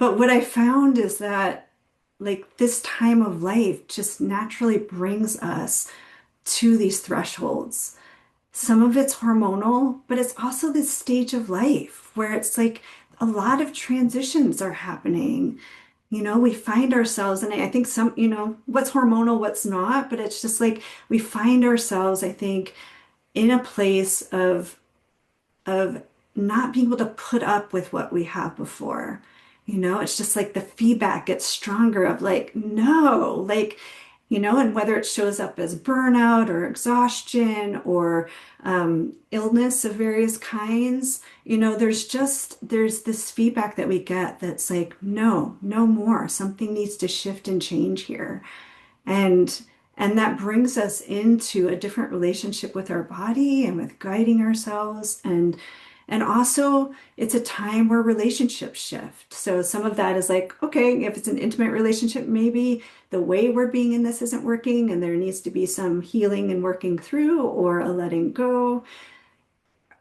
but what I found is that like this time of life just naturally brings us to these thresholds. Some of it's hormonal, but it's also this stage of life where it's like a lot of transitions are happening. We find ourselves, and I think some, what's hormonal, what's not, but it's just like we find ourselves, I think, in a place of not being able to put up with what we have before. It's just like the feedback gets stronger of like, no, like, and whether it shows up as burnout or exhaustion or illness of various kinds, there's this feedback that we get that's like, no, no more. Something needs to shift and change here. And and that brings us into a different relationship with our body and with guiding ourselves and also it's a time where relationships shift. So some of that is like, okay, if it's an intimate relationship, maybe the way we're being in this isn't working and there needs to be some healing and working through or a letting go.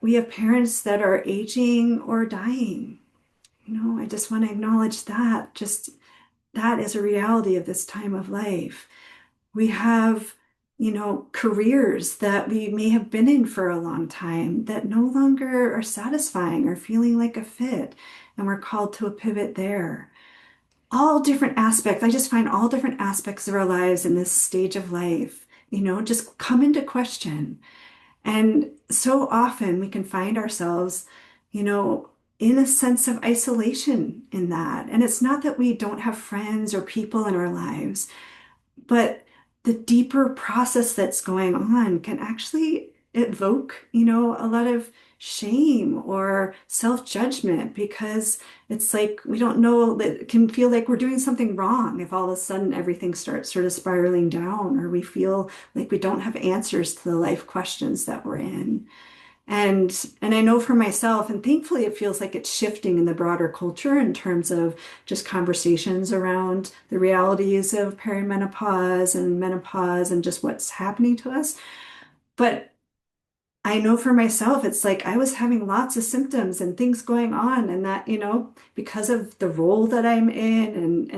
We have parents that are aging or dying. I just want to acknowledge that. Just that is a reality of this time of life. We have, careers that we may have been in for a long time that no longer are satisfying or feeling like a fit, and we're called to a pivot there. All different aspects. I just find all different aspects of our lives in this stage of life, just come into question. And so often we can find ourselves, you know, in a sense of isolation in that. And it's not that we don't have friends or people in our lives, but the deeper process that's going on can actually evoke, a lot of shame or self-judgment because it's like we don't know that it can feel like we're doing something wrong if all of a sudden everything starts sort of spiraling down or we feel like we don't have answers to the life questions that we're in. And I know for myself, and thankfully it feels like it's shifting in the broader culture in terms of just conversations around the realities of perimenopause and menopause and just what's happening to us. But I know for myself, it's like I was having lots of symptoms and things going on, and that, because of the role that I'm in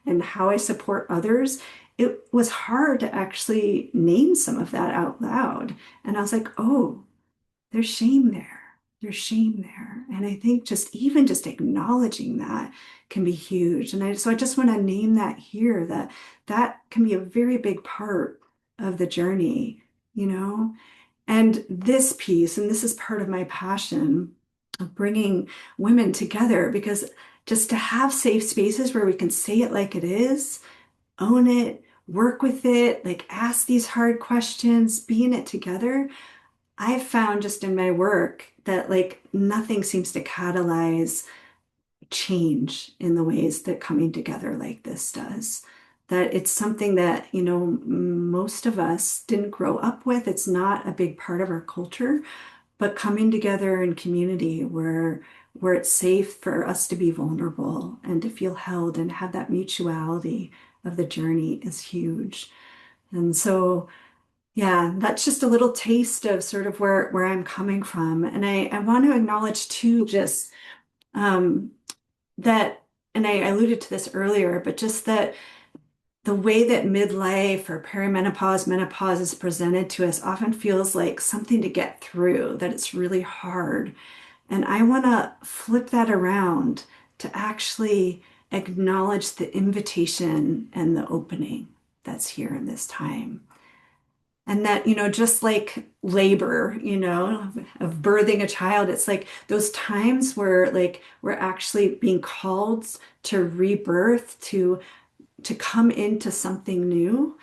and how I support others, it was hard to actually name some of that out loud. And I was like, oh, there's shame there. There's shame there. And I think just even just acknowledging that can be huge. So I just want to name that here that that can be a very big part of the journey, you know? And this piece, and this is part of my passion of bringing women together because just to have safe spaces where we can say it like it is, own it, work with it, like ask these hard questions, be in it together. I've found just in my work that like nothing seems to catalyze change in the ways that coming together like this does. That it's something that, most of us didn't grow up with. It's not a big part of our culture, but coming together in community where it's safe for us to be vulnerable and to feel held and have that mutuality of the journey is huge. And so yeah, that's just a little taste of sort of where I'm coming from. And I want to acknowledge too, just um, that, and I alluded to this earlier, but just that the way that midlife or perimenopause, menopause is presented to us often feels like something to get through, that it's really hard. And I want to flip that around to actually acknowledge the invitation and the opening that's here in this time. And that, just like labor, of birthing a child, it's like those times where like we're actually being called to rebirth, to come into something new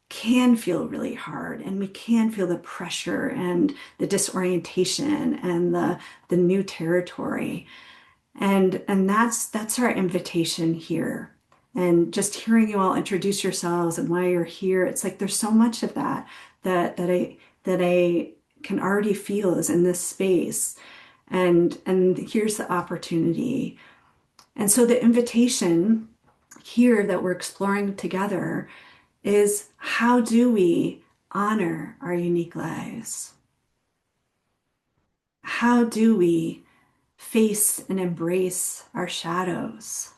can feel really hard. And we can feel the pressure and the disorientation and the new territory. And that's our invitation here. And just hearing you all introduce yourselves and why you're here, it's like there's so much of that I can already feel is in this space. And here's the opportunity. And so the invitation here that we're exploring together is how do we honor our unique lives? How do we face and embrace our shadows?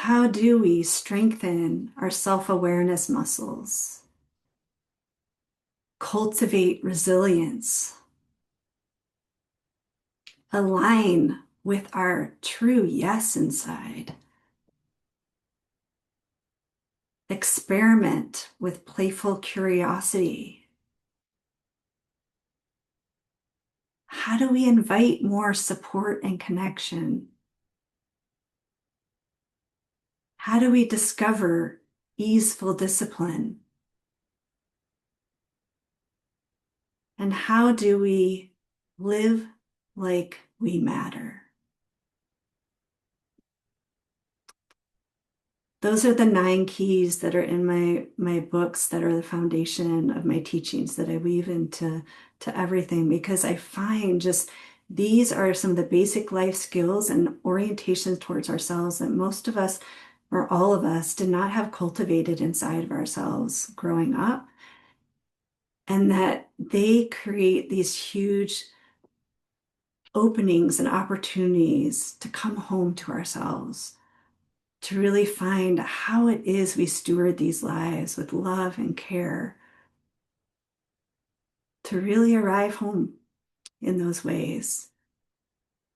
How do we strengthen our self-awareness muscles, cultivate resilience, align with our true yes inside, experiment with playful curiosity? How do we invite more support and connection? How do we discover easeful discipline? And how do we live like we matter? Those are the 9 keys that are in my books that are the foundation of my teachings that I weave into everything, because I find just these are some of the basic life skills and orientations towards ourselves that most of us, or all of us, did not have cultivated inside of ourselves growing up, and that they create these huge openings and opportunities to come home to ourselves, to really find how it is we steward these lives with love and care, to really arrive home in those ways.